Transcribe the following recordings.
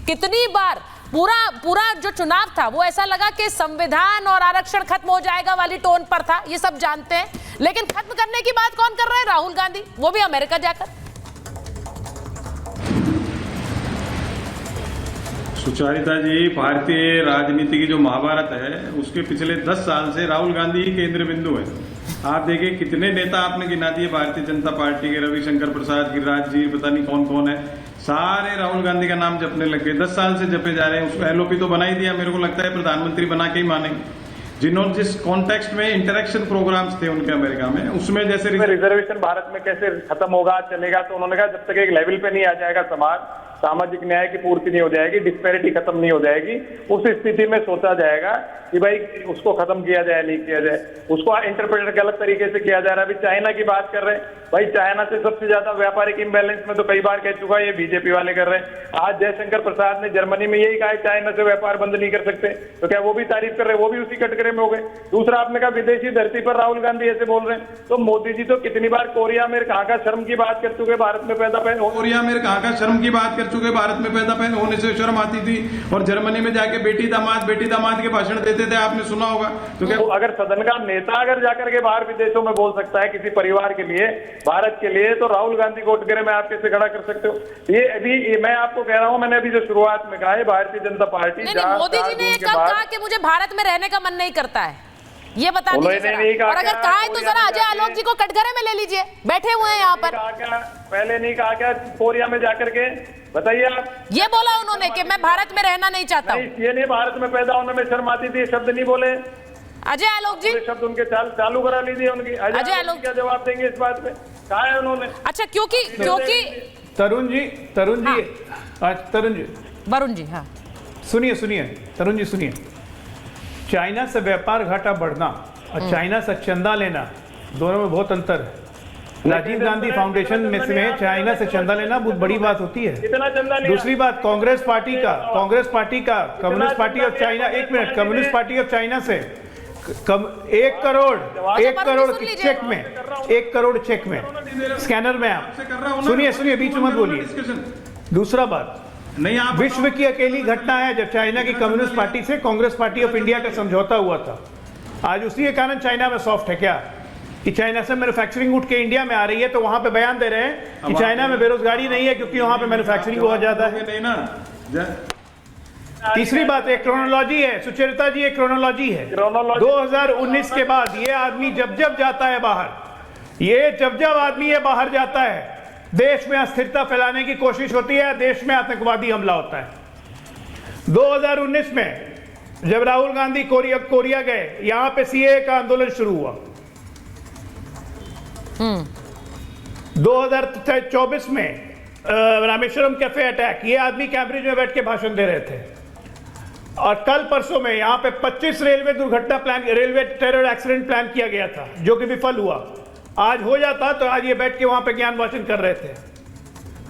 कितनी बार पूरा जो चुनाव था वो ऐसा लगा कि संविधान और आरक्षण खत्म हो जाएगा वाली टोन पर था, ये सब जानते हैं, लेकिन खत्म करने की बात कौन कर रहा है? राहुल गांधी, वो भी अमेरिका जाकर। सुचारिता जी, भारतीय राजनीति की जो महाभारत है उसके पिछले 10 साल से राहुल गांधी ही केंद्र बिंदु है। आप देखिए कितने नेता आपने गिना दिए भारतीय जनता पार्टी के, रविशंकर प्रसाद, गिरिराज जी, पता नहीं कौन कौन है, सारे राहुल गांधी का नाम जपने लग गए। 10 साल से जपे जा रहे हैं। उसको एलओपी तो बना ही दिया, मेरे को लगता है प्रधानमंत्री बना के ही मानेंगे। जिन्होंने जिस कॉन्टेक्स्ट में इंटरेक्शन प्रोग्राम्स थे उनके अमेरिका में, उसमें जैसे रिजर्वेशन भारत में कैसे खत्म होगा, चलेगा, तो उन्होंने कहा जब तक एक लेवल पे नहीं आ जाएगा समाज, सामाजिक न्याय की पूर्ति नहीं हो जाएगी, डिस्पैरिटी खत्म नहीं हो जाएगी, उस स्थिति में सोचा जाएगा कि भाई उसको खत्म किया जाए नहीं किया जाए। उसको इंटरप्रेट गलत तरीके से किया जा रहा है। अभी चाइना की बात कर रहे हैं, भाई चाइना से सबसे ज्यादा व्यापारिक इम्बैलेंस में तो कई बार कह चुका है, ये बीजेपी वाले कर रहे हैं। आज जयशंकर प्रसाद ने जर्मनी में यही कहा है चाइना से व्यापार बंद नहीं कर सकते, तो क्या वो भी तारीफ कर रहे हैं? वो भी उसी कटघरे में हो गए। दूसरा, आपने कहा विदेशी धरती पर राहुल गांधी ऐसे बोल रहे हैं, तो मोदी जी तो कितनी बार कोरिया में कहाँ का शर्म की बात कर चुके, भारत में पैदा कोरिया में कहाँ का शर्म की बात कर चुके, भारत में पैदा होने से शर्म आती थी, और जर्मनी में जाके बेटी दामाद के भाषण देते थे, आपने सुना होगा। तो क्या अगर सदन का नेता अगर जाकर के बाहर विदेशों में बोल सकता है किसी परिवार के लिए, भारत के लिए, तो राहुल गांधी को कटघरे में आप कैसे खड़ा कर सकते हो? ये अभी मैं आपको कह रहा हूं, मैंने अभी जो शुरुआत में कहा है, भारतीय जनता पार्टी मोदी जी ने कब कहा कि मुझे भारत में रहने का मन नहीं करता है, ये बता दीजिए। और अगर कहा है तो जरा अजय आलोक जी को कटघरे में ले लीजिए, बैठे हुए हैं यहाँ पर। पहले नहीं कहा क्या कोरिया में जाकर के? बताइए आप। ये बोला उन्होंने कि मैं भारत में रहना नहीं चाहता हूँ। ये नहीं, भारत में पैदा होने में शर्म आती थी, शब्द नहीं बोले अजय आलोक जी। शब्द उनके चालू करा लीजिए उनकी। अजय आलोक क्या जवाब देंगे इस बात पे? कहा है उन्होंने? अच्छा, क्योंकि तरुण जी वरुण जी, हाँ सुनिए तरुण जी सुनिए। चाइना से व्यापार घाटा बढ़ना और चाइना से चंदा लेना, दोनों में बहुत अंतर है। राजीव गांधी फाउंडेशन में चाइना से चंदा लेना बहुत बड़ी बात होती है। दूसरी बात, कांग्रेस पार्टी का communist party of China, 1 minute, communist party of China से 1 करोड़ चेक में, 1 करोड़ चेक में, स्कैनर में। आप सुनिए, बीच में मत बोलिए। दूसरा बात, नहीं, आप विश्व की अकेली घटना है जब चाइना की कम्युनिस्ट पार्टी से कांग्रेस पार्टी ऑफ इंडिया का समझौता हुआ था। आज उसी के कारण चाइना में सॉफ्ट है क्या कि चाइना से मैन्युफैक्चरिंग उठ के इंडिया में आ रही है, तो वहां पे बयान दे रहे हैं कि चाइना में बेरोजगारी नहीं है क्योंकि वहां पे मैन्युफैक्चरिंग बहुत ज्यादा है। नहीं ना। तीसरी बात, एक क्रोनोलॉजी है सुचरिता जी, एक क्रोनोलॉजी है। 2019 के बाद ये आदमी जब जाता है बाहर, जब आदमी ये बाहर जाता है, देश में अस्थिरता फैलाने की कोशिश होती है, देश में आतंकवादी हमला होता है। 2019 में जब राहुल गांधी कोरिया गए, यहां पे सीए का आंदोलन शुरू हुआ। 2024 में रामेश्वरम कैफे अटैक, ये आदमी कैम्ब्रिज में बैठ के भाषण दे रहे थे। और कल परसों में यहां पे 25 रेलवे टेरर एक्सीडेंट प्लान किया गया था, जो कि विफल हुआ। आज हो जाता तो आज ये बैठ के वहां पे ज्ञान वाचन कर रहे थे।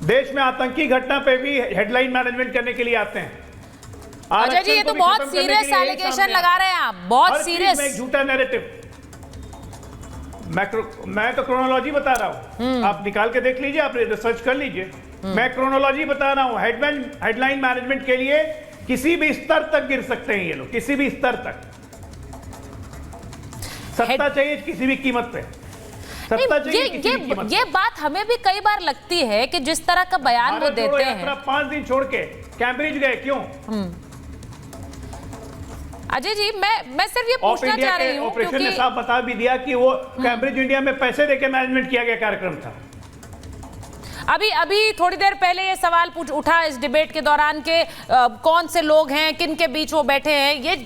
देश में आतंकी घटना पे भी हेडलाइन मैनेजमेंट करने के लिए आते हैं। अजय जी, ये तो बहुत सीरियस एलिगेशन लगा रहे हैं आप, बहुत सीरियस झूठा नैरेटिव। मैं तो क्रोनोलॉजी बता रहा हूं, आप निकाल के देख लीजिए, आप रिसर्च कर लीजिए। मैं क्रोनोलॉजी बता रहा हूं। हेडलाइन मैनेजमेंट के लिए किसी भी स्तर तक गिर सकते हैं ये लोग, किसी भी स्तर तक। सत्ता चाहिए किसी भी कीमत पे। ये बात हमें भी कई बार लगती है कि जिस तरह का बयान वो देते हैं। 5 दिन छोड़ के कैम्ब्रिज गए क्यों? अजय जी, मैं सिर्फ ये पूछना चाह रही हूँ, ऑपरेशन ने साफ बता भी दिया कि वो कैम्ब्रिज इंडिया में पैसे देके मैनेजमेंट किया गया कार्यक्रम था। अभी थोड़ी देर पहले ये सवाल उठा इस डिबेट के दौरान के कौन से लोग हैं, किन के बीच वो बैठे हैं, ये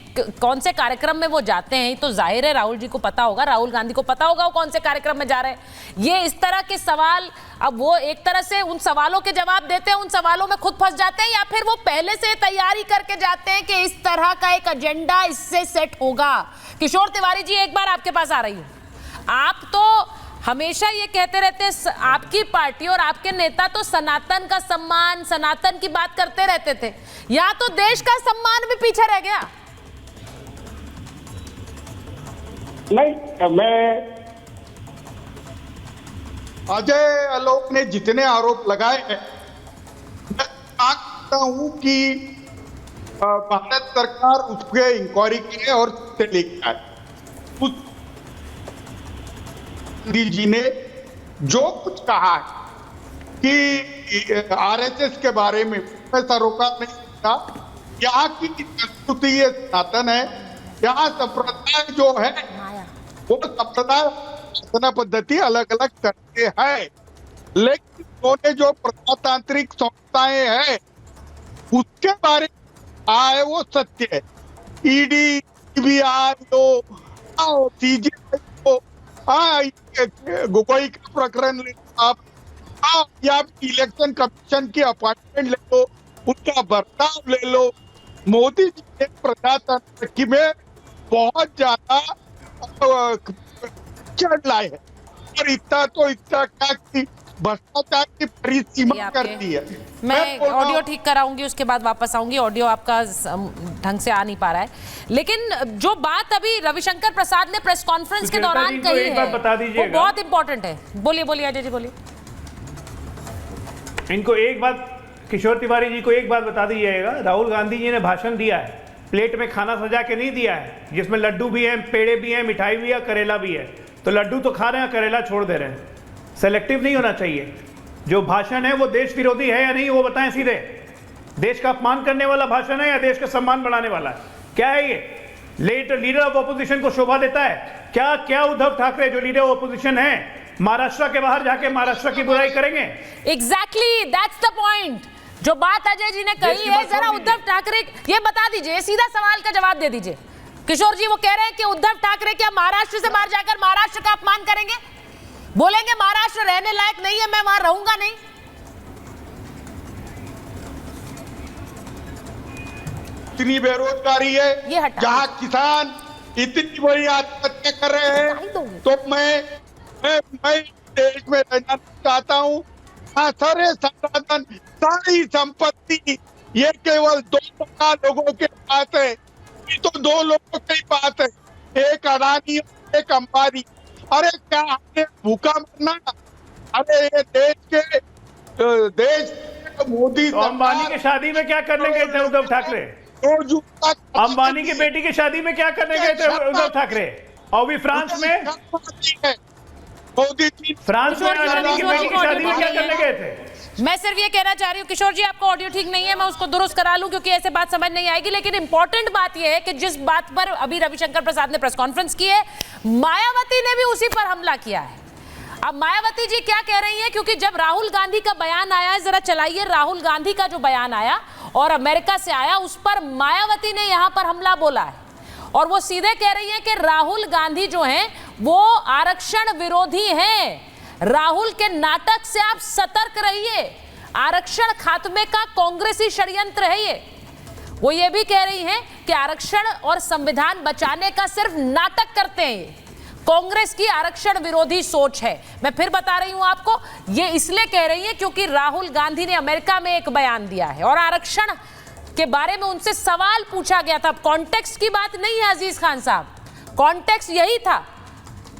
कौन से कार्यक्रम में वो जाते हैं, तो जाहिर है राहुल जी को पता होगा, राहुल गांधी को पता होगा वो कौन से कार्यक्रम में जा रहे हैं। ये इस तरह के सवाल, अब वो एक तरह से उन सवालों के जवाब देते हैं, उन सवालों में खुद फंस जाते हैं, या फिर वो पहले से तैयारी करके जाते हैं कि इस तरह का एक एजेंडा इससे सेट होगा। किशोर तिवारी जी, एक बार आपके पास आ रही हूं। आप तो हमेशा ये कहते रहते हैं, आपकी पार्टी और आपके नेता तो सनातन का सम्मान, सनातन की बात करते रहते थे, या तो देश का सम्मान भी पीछे रह गया। नहीं, मैं अजय आलोक ने जितने आरोप लगाए हैं, चाहता हूं कि भारत सरकार उस पर इंक्वायरी करे और लेके आए। जी ने जो कुछ कहा कि आरएसएस के बारे में पैसा रोका नहीं था, यहाँ की संस्कृति ये सनातन है, यहाँ संप्रदाय जो है वो संप्रदाय पद्धति अलग अलग करते हैं, लेकिन उन्होंने जो प्रजातांत्रिक संस्थाएं हैं उसके बारे में आए वो सत्य है। ईडी, सीबीआई हो, सीजीआई हो, गोगोई का प्रकरण ले आप, या इलेक्शन कमीशन की अपॉइंटमेंट ले लो, उनका बर्ताव ले लो। मोदी जी ने प्रजातंत्र में बहुत ज्यादा चढ़ लाए है, और इतना क्या कि भ्रष्टाचार की परिसीमा कर दी है। मैं ऑडियो ठीक कराऊंगी, उसके बाद वापस आऊंगी। ऑडियो आपका ढंग से आ नहीं पा रहा है, लेकिन जो बात अभी रविशंकर प्रसाद ने प्रेस कॉन्फ्रेंस के दौरान कही है वो बहुत इंपॉर्टेंट है। बोलिए बोलिए अजय जी, बोलिए। इनको एक बात, किशोर तिवारी जी को एक बात बता दीजिएगा, राहुल गांधी जी ने भाषण दिया है, प्लेट में खाना सजा के नहीं दिया है, जिसमें लड्डू भी है, पेड़े भी हैं, मिठाई भी है, करेला भी है। तो लड्डू तो खा रहे हैं, करेला छोड़ दे रहे हैं। सेलेक्टिव नहीं होना चाहिए। जो भाषण है वो देश विरोधी है या नहीं वो बताएं सीधे। देश का अपमान करने वाला भाषण है या देश का सम्मान बढ़ाने वाला है? क्या है ये? लीडर ऑफ ऑपोजिशन को शोभा देता है क्या? क्या उद्धव ठाकरे जो लीडर ऑफ ऑपोजिशन है महाराष्ट्र के बाहर जाके महाराष्ट्र की बुराई करेंगे? Exactly, that's the point. जो बात अजय जी ने कही है, जरा उद्धव ठाकरे ये बता दीजिए, सीधा सवाल का जवाब दे दीजिए। किशोर जी वो कह रहे हैं कि उद्धव ठाकरे क्या महाराष्ट्र से बाहर जाकर महाराष्ट्र का अपमान करेंगे? बोलेंगे महाराष्ट्र रहने लायक नहीं है, मैं वहां रहूंगा नहीं? इतनी बेरोजगारी है, जहां किसान इतनी बड़ी आत्महत्या कर रहे हैं, तो मैं देश में रहना चाहता हूं। सारे संसाधन, सारी संपत्ति ये केवल 2 लोगों के पास है, तो 2 लोगों के पास है, एक अडानी, एक अंबानी। अरे क्या आपने भूखा मरना? अरे ये देश मोदी तो अंबानी की शादी में क्या करने गए थे उद्धव ठाकरे? अंबानी की बेटी की शादी में क्या करने गए थे उद्धव ठाकरे? और भी फ्रांस में, मोदी जी फ्रांस में अंबानी की बेटी की शादी में क्या करने गए थे? मैं सिर्फ ये कहना चाह रही हूँ किशोर जी, आपका ऑडियो ठीक नहीं है, मैं उसको दुरुस्त करा लूं क्योंकि ऐसे बात समझ नहीं आएगी। लेकिन इंपॉर्टेंट बात यह है कि जिस बात पर अभी रविशंकर प्रसाद ने प्रेस कॉन्फ्रेंस की है, मायावती ने भी उसी पर हमला किया है। अब मायावती जी क्या कह रही हैं, क्योंकि जब राहुल गांधी का बयान आया है, जरा चलाइए राहुल गांधी का जो बयान आया और अमेरिका से आया, उस पर मायावती ने यहां पर हमला बोला है। और वो सीधे कह रही है कि राहुल गांधी जो हैं वो आरक्षण विरोधी हैं। राहुल के नाटक से आप सतर्क रहिए, आरक्षण खात्मे का कांग्रेसी षड्यंत्र है ये। वो ये भी कह रही हैं कि आरक्षण और संविधान बचाने का सिर्फ नाटक करते हैं, कांग्रेस की आरक्षण विरोधी सोच है। मैं फिर बता रही हूं आपको, ये इसलिए कह रही है क्योंकि राहुल गांधी ने अमेरिका में एक बयान दिया है और आरक्षण के बारे में उनसे सवाल पूछा गया था। कॉन्टेक्स्ट की बात नहीं है अजीज खान साहब, कॉन्टेक्स्ट यही था।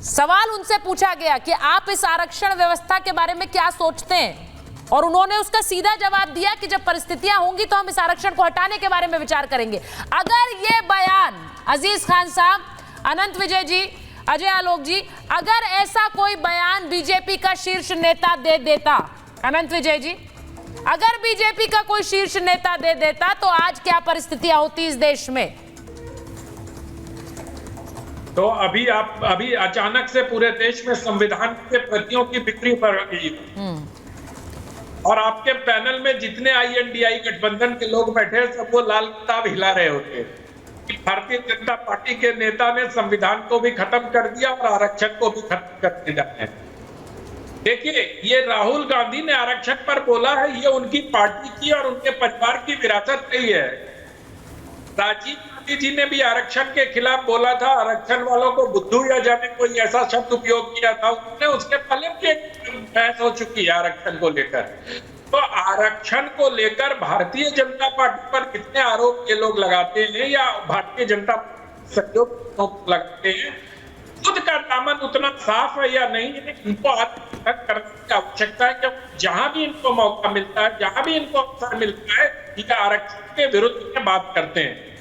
सवाल उनसे पूछा गया कि आप इस आरक्षण व्यवस्था के बारे में क्या सोचते हैं, और उन्होंने उसका सीधा जवाब दिया कि जब परिस्थितियां होंगी तो हम इस आरक्षण को हटाने के बारे में विचार करेंगे। अगर ये बयान अजीज खान साहब, अनंत विजय जी, अजय आलोक जी, अगर ऐसा कोई बयान बीजेपी का शीर्ष नेता दे देता, अनंत विजय जी, अगर बीजेपी का कोई शीर्ष नेता दे देता तो आज क्या परिस्थितियां होती इस देश में? तो अभी अचानक से पूरे देश में संविधान के प्रतियों की बिक्री बढ़ गई, और आपके पैनल में जितने INDI गठबंधन के लोग बैठे सब वो लाल किताब हिला रहे होते कि भारतीय जनता पार्टी के नेता ने संविधान को भी खत्म कर दिया और आरक्षण को भी खत्म करने जा रहे हैं। देखिए, ये राहुल गांधी ने आरक्षण पर बोला है, ये उनकी पार्टी की और उनके परिवार की विरासत नहीं है। राजीव गांधी जी ने भी आरक्षण के खिलाफ बोला था, आरक्षण वालों को बुद्धू या जाने कोई ऐसा शब्द उपयोग किया था, उन्होंने उसके पहले भी एक बहस हो चुकी है आरक्षण को लेकर। तो आरक्षण को लेकर भारतीय जनता पार्टी पर कितने आरोप ये लोग लगाते हैं या भारतीय जनता सहयोग लगाते हैं, खुद का दामन उतना साफ है या नहीं, इनको आत्महत्या करने की आवश्यकता है। क्योंकि जहां भी इनको मौका मिलता है, जहां भी इनको अवसर मिलता है, ये आरक्षण के विरुद्ध में बात करते हैं।